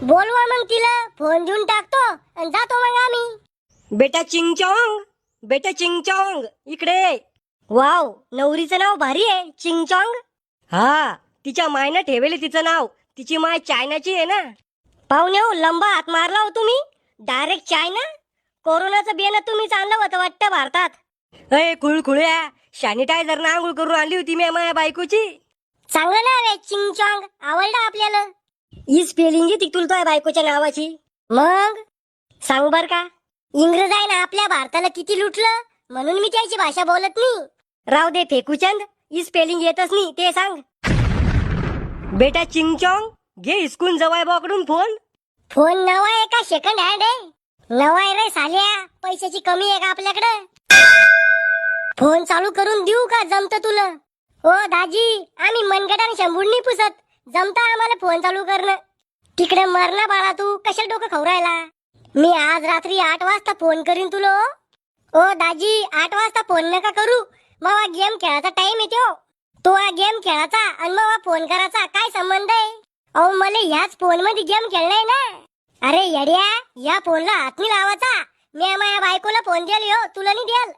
बोलवा मग तिला, फोन देऊन टाकतो आणि जातो मग आम्ही. बेटा चिंगचॉंग, बेटा चिंगचॉंग इकडे ये. वाव, नवरीचं नाव भारी आहे, चिंगचॉंग. हा, तिच्या मायनं ठेवले तिचं नाव. तिची माय चायनाची आहे ना. पाहुणे हो, लंबा हात मारला हो तुम्ही. Direct China. कोरोनाचं बियाणं तुम्हीच आणलं होतं वाटतं भारतात. अय खुळखुळ्या, सॅनिटायझर ना आंघोळ करून आणली होती मी माझ्या बायकोची. चांगलं नाव आहे चिंगचॉंग, आवडलं आपल्याला. ही स्पेलिंग येते तुला तुझ्या बायकोच्या नावाची. मग सांग बर का, इंग्रज आहे ना आपल्या भारताला किती लुटलं, म्हणून मी त्याची भाषा बोलत नाही. राव दे फेकूचंद, ही स्पेलिंग येतच नाही ते सांग. बेटा चिंगचॉंग, घे हिसकून जवाय बाकडून फोन. फोन नवा आहे का सेकंड हँड आहे? नवा आहे रे साल्या, पैशाची कमी आहे का आपल्याकडे? फोन चालू करून देऊ का, जमत तुला? हो दाजी, आम्ही मनगटाने शंभून नाही पुसत, जमता आम्हाला फोन चालू करणं. तिकडे मरणा बाळा, तू कशाला डोकं खवरायला? मी आज रात्री 8 वाजता फोन करीन तुला. ओ दाजी, 8 वाजता फोन नका करू, मग गेम खेळायचा टाइम येतो. तो गेम खेळायचा आणि मग फोन करायचा काय संबंध आहे? अहो मला ह्याच फोन मध्ये गेम खेळलाय ना. अरे येड्या, या फोनला हात नाही लावायचा. मी माझ्या बायकोला फोन द्याल, तुला नाही द्याल.